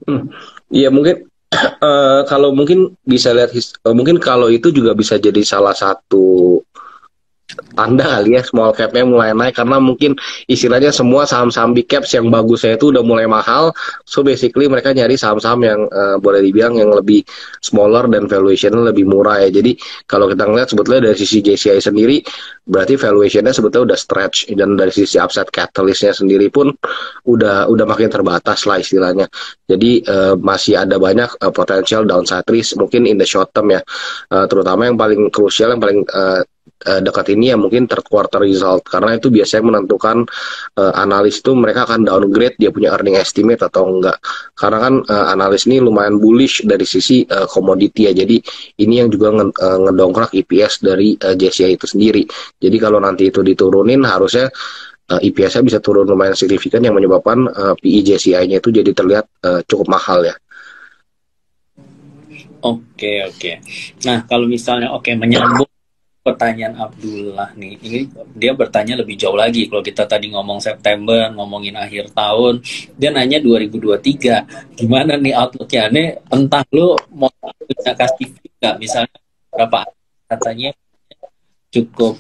Hmm. Iya mungkin kalau mungkin bisa lihat mungkin kalau itu juga bisa jadi salah satu tanda kali ya small cap-nya mulai naik karena mungkin istilahnya semua saham-saham big caps yang bagusnya itu udah mulai mahal. So basically mereka nyari saham-saham yang boleh dibilang yang lebih smaller dan valuation-nya lebih murah ya. Jadi kalau kita ngeliat sebetulnya dari sisi JCI sendiri berarti valuation-nya sebetulnya udah stretch, dan dari sisi upside catalyst-nya sendiri pun udah makin terbatas lah istilahnya. Jadi masih ada banyak potensial downside risk mungkin in the short term ya. Terutama yang paling krusial, yang paling dekat ini ya mungkin third quarter result, karena itu biasanya menentukan analis itu mereka akan downgrade dia punya earning estimate atau enggak, karena kan analis ini lumayan bullish dari sisi komoditi ya. Jadi ini yang juga ngedongkrak EPS dari JCI itu sendiri. Jadi kalau nanti itu diturunin harusnya EPS-nya bisa turun lumayan signifikan, yang menyebabkan PE JCI-nya itu jadi terlihat cukup mahal ya. Oke, oke. Nah, kalau misalnya menyambung pertanyaan Abdullah nih, ini dia bertanya lebih jauh lagi. Kalau kita tadi ngomong September, ngomongin akhir tahun, dia nanya 2023, gimana nih outlook-nya? Nih, entah lu mau punya kasih nggak, misalnya berapa katanya cukup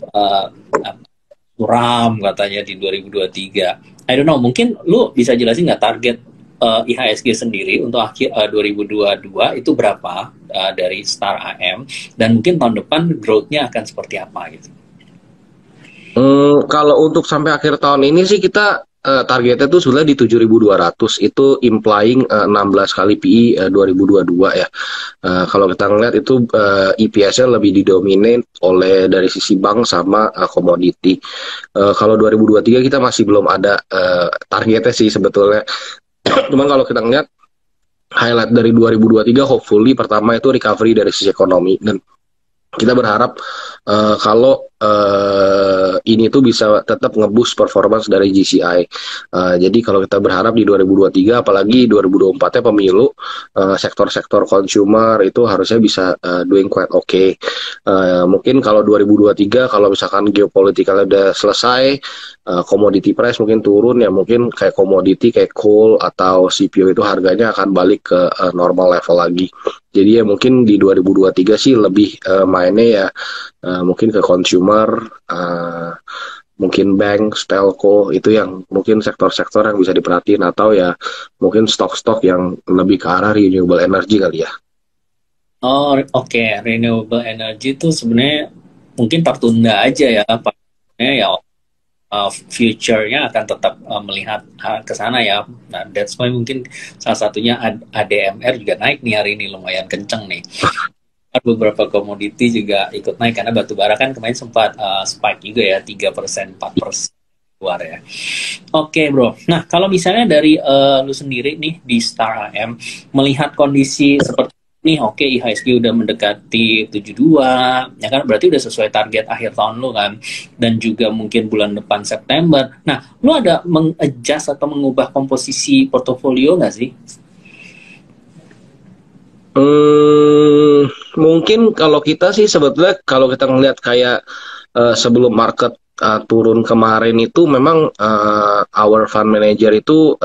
suram katanya di 2023. I don't know, mungkin lu bisa jelasin nggak target IHSG sendiri untuk akhir 2022 itu berapa dari Star AM, dan mungkin tahun depan growth-nya akan seperti apa gitu. Kalau untuk sampai akhir tahun ini sih kita targetnya tuh sebenarnya di 7.200, itu implying 16 kali PE 2022 ya. Kalau kita ngeliat itu EPS-nya lebih didominate oleh dari sisi bank sama komoditi. Kalau 2023 kita masih belum ada targetnya sih sebetulnya. Cuman kalau kita ngeliat highlight dari 2023, hopefully pertama itu recovery dari sisi ekonomi, dan kita berharap kalau ini tuh bisa tetap nge-boost performance dari GCI. Jadi kalau kita berharap di 2023, apalagi 2024-nya pemilu, sektor-sektor consumer itu harusnya bisa doing quite okay. Mungkin kalau 2023 kalau misalkan geopolitikal udah selesai, commodity price mungkin turun ya, mungkin kayak komoditi kayak coal atau CPO itu harganya akan balik ke normal level lagi. Jadi ya mungkin di 2023 sih lebih mainnya ya mungkin ke consumer, mungkin bank, telco, itu yang mungkin sektor-sektor yang bisa diperhatiin, atau ya mungkin stok-stok yang lebih ke arah renewable energy kali ya. Oh, oke. Renewable energy itu sebenarnya mungkin tertunda aja ya, Pak. Ya, future-nya akan tetap melihat ke sana ya. Nah, that's why mungkin salah satunya ADMR juga naik nih hari ini, lumayan kenceng nih. Beberapa komoditi juga ikut naik karena batu bara kan kemarin sempat spike juga ya, 3%, 4% keluar ya. Oke, bro. Nah, kalau misalnya dari lu sendiri nih di Star AM melihat kondisi seperti ini, oke, IHSG udah mendekati 72, ya kan berarti udah sesuai target akhir tahun lu kan, dan juga mungkin bulan depan September. Nah, lu ada mengadjust atau mengubah komposisi portofolio nggak sih? Mungkin kalau kita sih sebetulnya kalau kita ngelihat kayak sebelum market turun kemarin itu memang our fund manager itu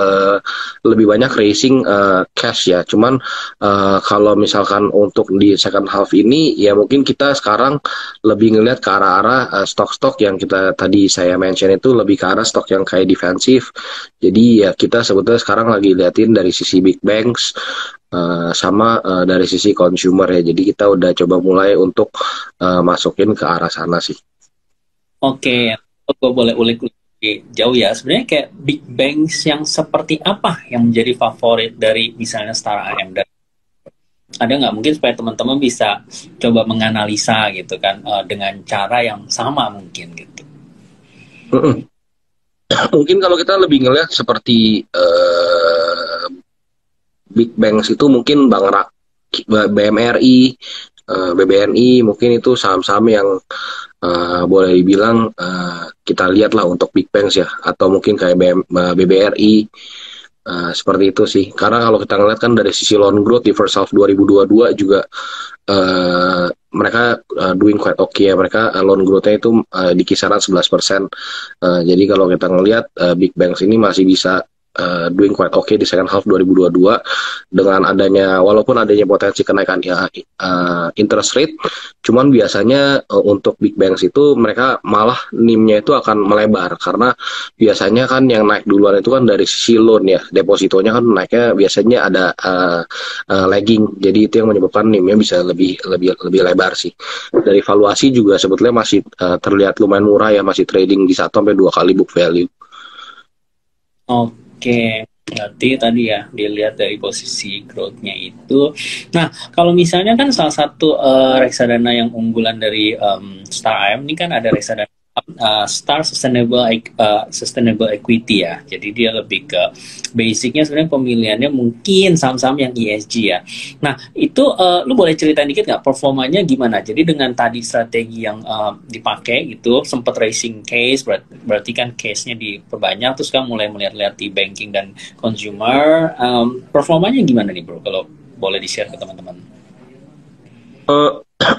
lebih banyak raising cash ya. Cuman kalau misalkan untuk di second half ini ya mungkin kita sekarang lebih ngelihat ke arah-arah stok-stok yang kita tadi saya mention, itu lebih ke arah stok yang kayak defensif. Jadi ya kita sebetulnya sekarang lagi liatin dari sisi big banks sama dari sisi consumer ya. Jadi kita udah coba mulai untuk masukin ke arah sana sih. Oke, gue boleh ulik lebih jauh ya. Sebenarnya kayak big banks yang seperti apa yang menjadi favorit dari misalnya Star AM? Dan ada nggak mungkin supaya teman-teman bisa coba menganalisa gitu kan, dengan cara yang sama mungkin gitu. Mungkin kalau kita lebih ngelihat seperti big banks itu mungkin Bank BMRI, BBNI, mungkin itu saham-saham yang boleh dibilang kita lihat lah untuk big banks ya, atau mungkin kayak BBRI. Seperti itu sih, karena kalau kita ngeliat kan dari sisi loan growth di first half 2022 juga mereka doing quite okay ya. Mereka loan growth-nya itu di kisaran 11%. Jadi kalau kita ngelihat big banks ini masih bisa doing quite okay di second half 2022. dengan adanya walaupun adanya potensi kenaikan interest rate, cuman biasanya untuk big banks itu mereka malah NIM-nya itu akan melebar karena biasanya kan yang naik duluan itu kan dari sisi loan ya, depositonya kan naiknya biasanya ada lagging, jadi itu yang menyebabkan NIM-nya bisa lebih lebar sih. Dari valuasi juga sebetulnya masih terlihat lumayan murah ya, masih trading di 1 sampai 2 kali book value. Oke, berarti tadi ya dilihat dari posisi growth-nya itu. Nah, kalau misalnya kan salah satu reksadana yang unggulan dari Star AM ini kan ada reksadana Star Sustainable Equity ya. Jadi dia lebih ke basicnya sebenarnya pemilihannya mungkin saham-saham yang ESG ya. Nah, itu lu boleh ceritain dikit nggak performanya gimana? Jadi dengan tadi strategi yang dipakai itu sempat raising case, berarti kan case-nya diperbanyak, terus kan mulai melihat-lihat di banking dan consumer. Performanya gimana nih bro? Kalau boleh di-share ke teman-teman.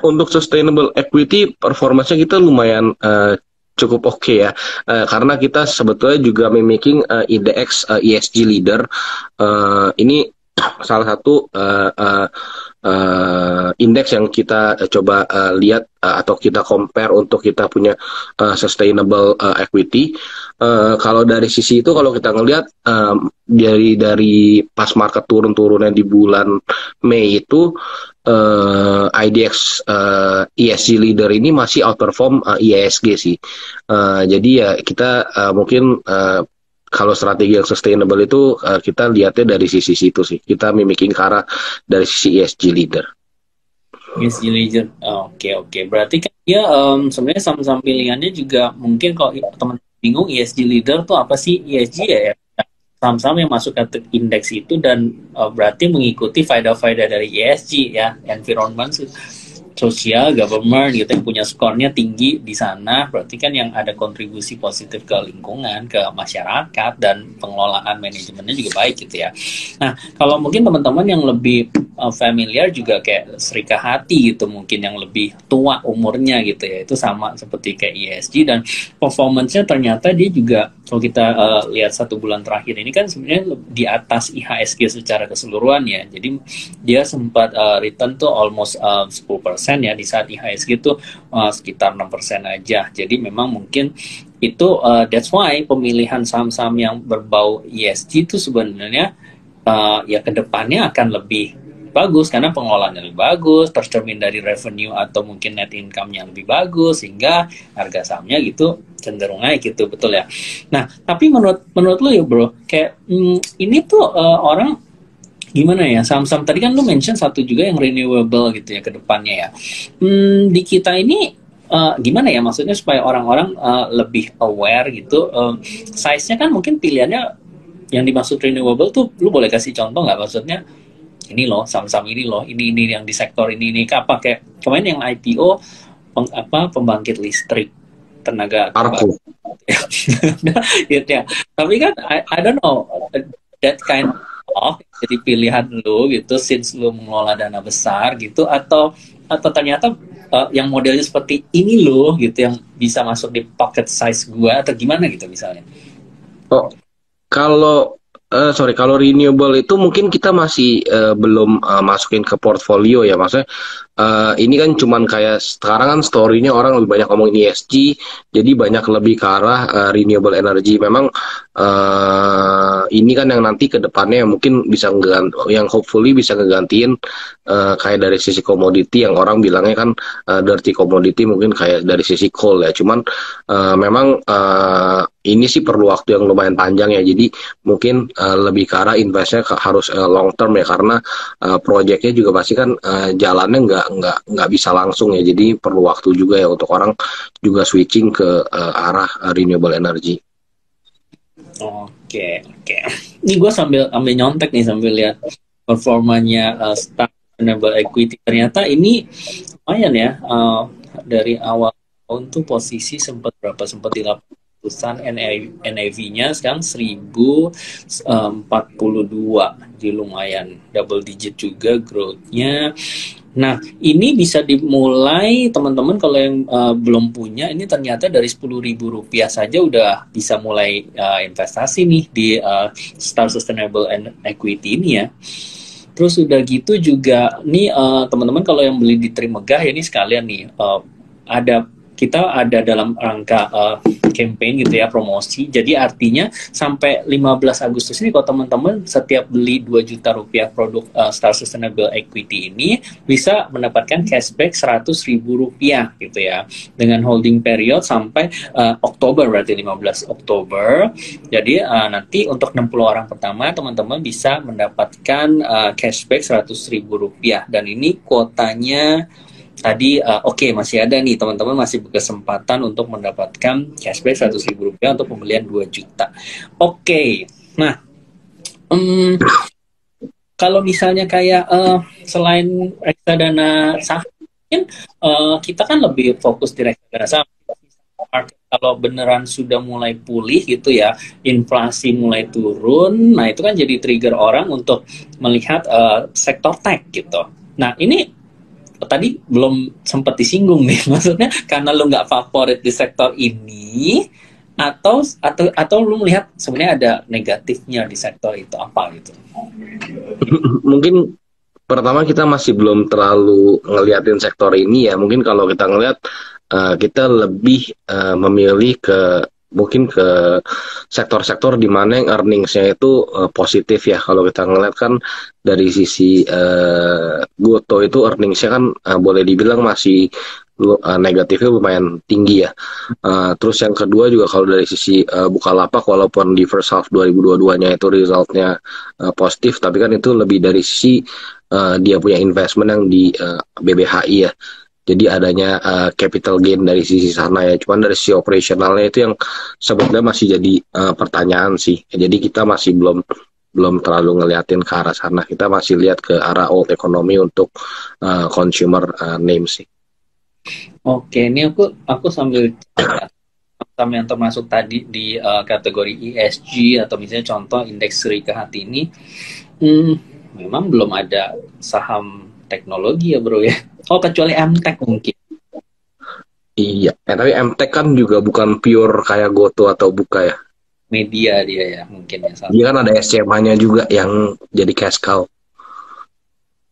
Untuk sustainable equity performanya kita lumayan cukup oke ya, karena kita sebetulnya juga mimicking IDX ESG leader. Ini salah satu indeks yang kita coba lihat atau kita compare untuk kita punya sustainable equity. Kalau dari sisi itu, kalau kita ngelihat dari pas market turun-turunnya di bulan Mei itu, IDX ESG leader ini masih outperform IISG sih. Jadi ya kita mungkin kalau strategi yang sustainable itu kita lihatnya dari sisi situ sih. Kita mimicking ke arah dari sisi ESG leader. ESG leader, oke. Berarti kan dia sebenarnya saham-saham pilihannya juga mungkin kalau teman bingung ESG leader tuh apa sih? ESG ya saham-saham yang masuk ke indeks itu dan berarti mengikuti faedah-faedah dari ESG ya, environment, sosial, government gitu, yang punya skornya tinggi di sana, berarti kan yang ada kontribusi positif ke lingkungan, ke masyarakat, dan pengelolaan manajemennya juga baik gitu ya. Nah, kalau mungkin teman-teman yang lebih familiar juga kayak Serika Hati gitu, mungkin yang lebih tua umurnya gitu ya, itu sama seperti kayak ESG, dan performance-nya ternyata dia juga kalau kita lihat 1 bulan terakhir ini kan sebenarnya di atas IHSG secara keseluruhan ya. Jadi dia sempat return tuh almost 10% ya, di saat IHSG itu sekitar 6% aja. Jadi memang mungkin itu that's why pemilihan saham-saham yang berbau ESG itu sebenarnya ya kedepannya akan lebih bagus karena pengelolaannya lebih bagus, tercermin dari revenue atau mungkin net income-nya lebih bagus, sehingga harga sahamnya gitu cenderung naik gitu, betul ya. Nah, tapi menurut lu ya bro, kayak ini tuh orang gimana ya, saham-saham tadi kan lu mention satu juga yang renewable gitu ya ke depannya ya. Di kita ini gimana ya, maksudnya supaya orang-orang lebih aware gitu, size-nya kan mungkin pilihannya yang dimaksud renewable tuh, lu boleh kasih contoh nggak, maksudnya ini loh, saham-saham ini loh, ini yang di sektor ini apa, kayak kemarin yang IPO pembangkit listrik tenaga Arko. gitu ya. Tapi kan I don't know that kind of jadi pilihan lu gitu, since lu mengelola dana besar gitu, atau ternyata yang modelnya seperti ini loh gitu, yang bisa masuk di pocket size gua, atau gimana gitu misalnya. Kalau renewable itu mungkin kita masih belum masukin ke portfolio ya, maksudnya ini kan cuman kayak sekarang kan story-nya orang lebih banyak ngomongin ESG, jadi banyak lebih ke arah renewable energy. Memang ini kan yang nanti ke depannya mungkin bisa yang hopefully bisa ngegantiin kayak dari sisi komoditi yang orang bilangnya kan dirty commodity, mungkin kayak dari sisi coal ya. Cuman memang ini sih perlu waktu yang lumayan panjang ya, jadi mungkin lebih ke arah investnya harus long term ya, karena proyeknya juga pasti kan jalannya nggak bisa langsung ya, jadi perlu waktu juga ya untuk orang juga switching ke arah renewable energy. Oke. Ini gue sambil nyontek nih, sambil lihat performanya Star Sustainable Equity. Ternyata ini lumayan ya, dari awal tahun tuh posisi sempat di 800-an, NAV-nya sekarang 1042, jadi lumayan double digit juga growth-nya. Nah, ini bisa dimulai teman-teman kalau yang belum punya, ini ternyata dari Rp10.000 saja udah bisa mulai investasi nih di Star Sustainable Equity ini ya. Terus udah gitu juga nih teman-teman kalau yang beli di Trimegah ya ini sekalian nih ada kita ada dalam rangka campaign gitu ya, promosi. Jadi artinya sampai 15 Agustus ini kalau teman-teman setiap beli 2 juta rupiah produk Star Sustainable Equity ini bisa mendapatkan cashback 100 ribu rupiah gitu ya. Dengan holding period sampai Oktober, berarti 15 Oktober. Jadi nanti untuk 60 orang pertama teman-teman bisa mendapatkan cashback 100 ribu rupiah. Dan ini kuotanya tadi oke, masih ada nih teman-teman, masih berkesempatan untuk mendapatkan cashback 100 ribu rupiah untuk pembelian 2 juta. Oke, nah kalau misalnya kayak selain reksadana saham, mungkin kita kan lebih fokus di reksadana saham. Kalau beneran sudah mulai pulih gitu ya, inflasi mulai turun, nah itu kan jadi trigger orang untuk melihat sektor tech gitu. Nah ini tadi belum sempat disinggung nih, maksudnya karena lu nggak favorit di sektor ini atau lu melihat sebenarnya ada negatifnya di sektor itu apa gitu? Mungkin pertama kita masih belum terlalu ngeliatin sektor ini ya. Mungkin kalau kita ngeliat kita lebih memilih mungkin ke sektor-sektor di mana yang earnings-nya itu positif ya. Kalau kita ngeliat kan dari sisi Goto itu earnings-nya kan boleh dibilang masih negatifnya lumayan tinggi ya. Terus yang kedua juga kalau dari sisi Bukalapak, walaupun di first half 2022-nya itu resultnya positif, tapi kan itu lebih dari sisi dia punya investment yang di BBHI ya. Jadi adanya capital gain dari sisi sana ya. Cuman dari sisi operasionalnya itu yang sebetulnya masih jadi pertanyaan sih. Jadi kita masih belum terlalu ngeliatin ke arah sana. Kita masih lihat ke arah old economy untuk consumer names sih. Oke, ini aku sambil saham yang termasuk tadi di kategori ESG atau misalnya contoh indeks Serika Hati ini, memang belum ada saham teknologi ya bro ya. Oh kecuali MTech mungkin. Iya, tapi MTech kan juga bukan pure kayak Goto atau Buka ya. Media dia ya mungkin ya. Dia kan ada SCMA-nya juga yang jadi cash cow.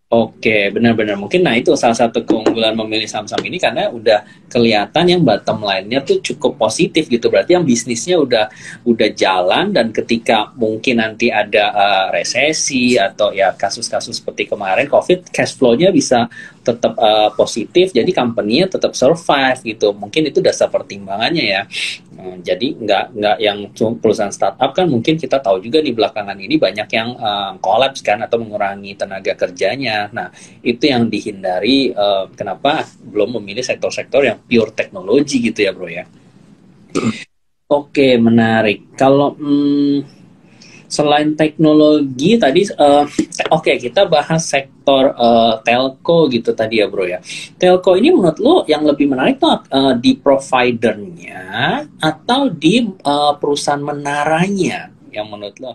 Oke, benar-benar mungkin. Nah itu salah satu keunggulan memilih saham-saham ini karena udah kelihatan yang bottom line-nya tuh cukup positif gitu. Berarti yang bisnisnya udah jalan, dan ketika mungkin nanti ada resesi atau ya kasus-kasus seperti kemarin COVID, cash flow-nya bisa tetap positif. Jadi company-nya tetap survive gitu. Mungkin itu dasar pertimbangannya ya. Jadi nggak yang perusahaan startup kan mungkin kita tahu juga di belakangan ini banyak yang collapse kan atau mengurangi tenaga kerjanya. Nah itu yang dihindari, kenapa belum memilih sektor-sektor yang pure teknologi gitu ya bro ya. Oke, menarik. Kalau selain teknologi tadi, oke, kita bahas sektor telco gitu tadi ya bro ya. Telco ini menurut lo yang lebih menarik tuh di providernya atau di perusahaan menaranya yang menurut lo